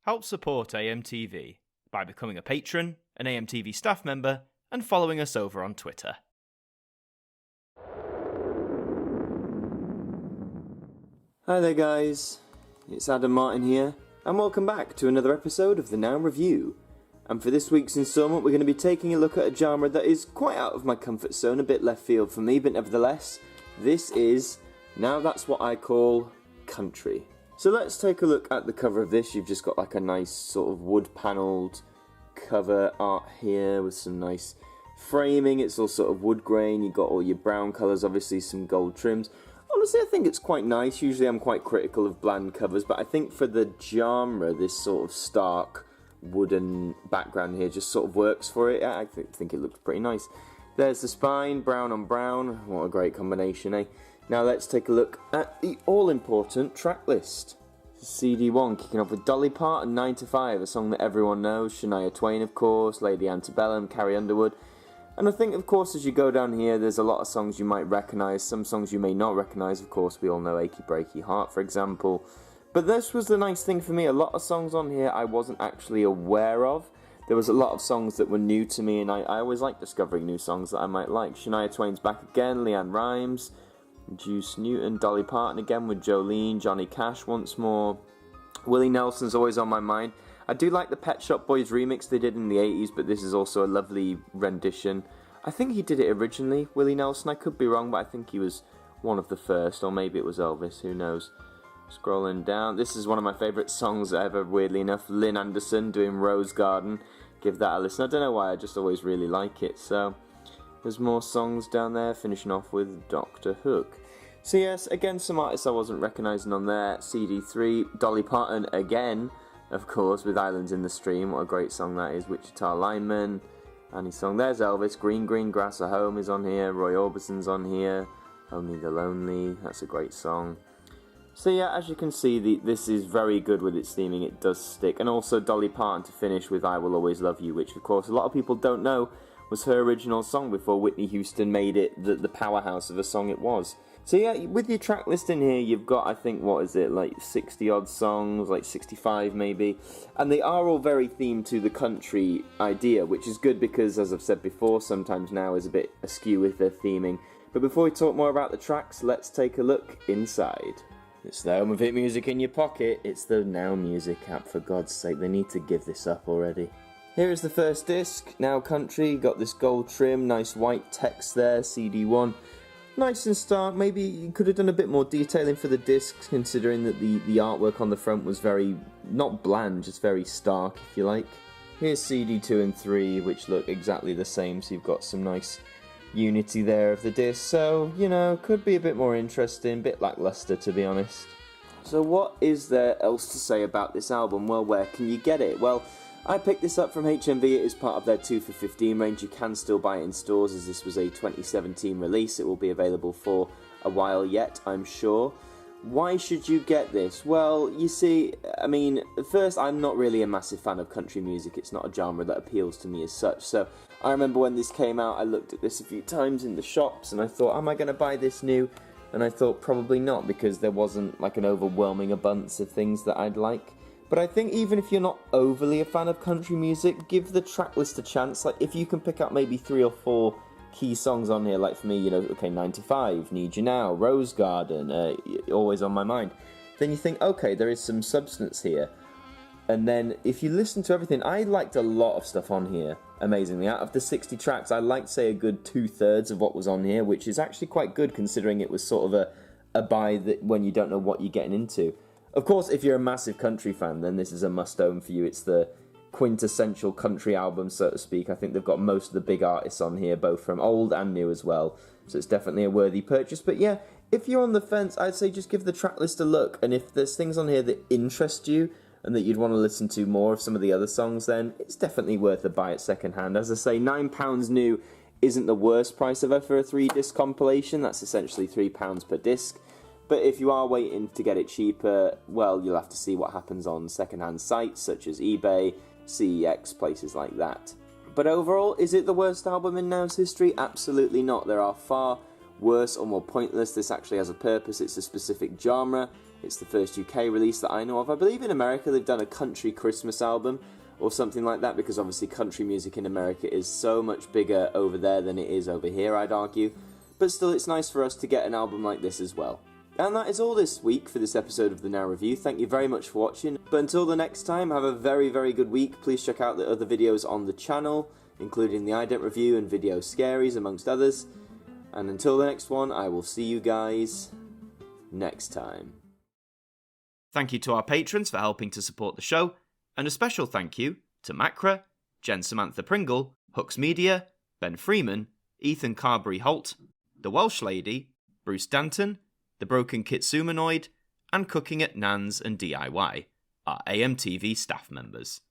Help support AMTV by becoming a patron, an AMTV staff member, and following us over on Twitter. Hi there guys, it's Adam Martin here, and welcome back to another episode of the Now Review. And for this week's instalment, we're going to be taking a look at a genre that is quite out of my comfort zone, a bit left field for me, but nevertheless, this is, now that's what I call, country. So let's take a look at the cover of this. You've just got like a nice sort of wood panelled cover art here with some nice framing. It's all sort of wood grain, you've got all your brown colours, obviously some gold trims. Honestly, I think it's quite nice. Usually I'm quite critical of bland covers, but I think for the genre, this sort of stark wooden background here just sort of works for it. I think it looks pretty nice. There's the spine, brown on brown. What a great combination, eh? Now let's take a look at the all-important track list. CD1 kicking off with Dolly Parton, 9 to 5, a song that everyone knows. Shania Twain, of course, Lady Antebellum, Carrie Underwood. And I think, of course, as you go down here, there's a lot of songs you might recognise, some songs you may not recognise. Of course, we all know Achy Breaky Heart, for example. But this was the nice thing for me. A lot of songs on here I wasn't actually aware of. There was a lot of songs that were new to me, and I always like discovering new songs that I might like. Shania Twain's back again, Leanne Rimes, Juice Newton, Dolly Parton again with Jolene, Johnny Cash once more. Willie Nelson's always on my mind. I do like the Pet Shop Boys remix they did in the 80s, but this is also a lovely rendition. I think he did it originally, Willie Nelson. I could be wrong, but I think he was one of the first, or maybe it was Elvis, who knows. Scrolling down, this is one of my favourite songs ever, weirdly enough. Lynn Anderson doing Rose Garden. Give that a listen. I don't know why, I just always really like it. So there's more songs down there, finishing off with Dr. Hook. So yes, again, some artists I wasn't recognising on there. CD3, Dolly Parton again, of course, with Islands in the Stream. What a great song that is. Wichita Lineman, Annie's song. There's Elvis. Green Green Grass at Home is on here. Roy Orbison's on here. Only the Lonely. That's a great song. So yeah, as you can see, this is very good with its theming. It does stick. And also Dolly Parton to finish with I Will Always Love You, which of course a lot of people don't know was her original song before Whitney Houston made it the powerhouse of a song it was. So yeah, with your track list in here, you've got, I think, what is it, like 60 odd songs, like 65 maybe, and they are all very themed to the country idea, which is good because, as I've said before, sometimes now is a bit askew with their theming. But before we talk more about the tracks, let's take a look inside. It's the home of hit music in your pocket. It's the Now Music app, for God's sake. They need to give this up already. Here is the first disc, Now Country. Got this gold trim, nice white text there, CD1. Nice and stark. Maybe you could have done a bit more detailing for the discs, considering that the artwork on the front was very, not bland, just very stark, if you like. Here's CD2 and 3, which look exactly the same, so you've got some nice unity there of the disc. So, you know, could be a bit more interesting, a bit lackluster, to be honest. So what is there else to say about this album? Well, where can you get it? Well, I picked this up from HMV. It is part of their 2 for $15 range. You can still buy it in stores, as this was a 2017 release. It will be available for a while yet, I'm sure. Why should you get this? Well, you see, I mean, first, I'm not really a massive fan of country music. It's not a genre that appeals to me as such. So I remember when this came out, I looked at this a few times in the shops, and I thought, am I going to buy this new? And I thought probably not, because there wasn't like an overwhelming abundance of things that I'd like. But I think even if you're not overly a fan of country music, give the track list a chance. Like, if you can pick up maybe 3 or 4 key songs on here, like for me, you know, okay, 9 to 5, Need You Now, Rose Garden, Always on My Mind, then you think, okay, there is some substance here. And then if you listen to everything, I liked a lot of stuff on here, amazingly. Out of the 60 tracks, I liked, say, a good 2/3 of what was on here, which is actually quite good considering it was sort of a buy that when you don't know what you're getting into. Of course, if you're a massive country fan, then this is a must-own for you. It's the quintessential country album, so to speak. I think they've got most of the big artists on here, both from old and new as well. So it's definitely a worthy purchase. But yeah, if you're on the fence, I'd say just give the track list a look. And if there's things on here that interest you and that you'd want to listen to more of some of the other songs, then it's definitely worth a buy at second hand. As I say, £9 new isn't the worst price ever for a 3-disc compilation. That's essentially £3 per disc. But if you are waiting to get it cheaper, well, you'll have to see what happens on second-hand sites such as eBay, CEX, places like that. But overall, is it the worst album in Now's history? Absolutely not. There are far worse or more pointless. This actually has a purpose. It's a specific genre, It's the first UK release that I know of. I believe in America they've done a country Christmas album or something like that, because obviously country music in America is so much bigger over there than it is over here, I'd argue. But still, it's nice for us to get an album like this as well. And that is all this week for this episode of the Now Review. Thank you very much for watching. But until the next time, have a very, very good week. Please check out the other videos on the channel, including the Ident Review and Video Scaries, amongst others. And until the next one, I will see you guys next time. Thank you to our patrons for helping to support the show, and a special thank you to Macra, Jen Samantha Pringle, Hooks Media, Ben Freeman, Ethan Carberry-Holt, The Welsh Lady, Bruce Danton, The Broken Kitsumanoid, and Cooking at Nans and DIY, our AMTV staff members.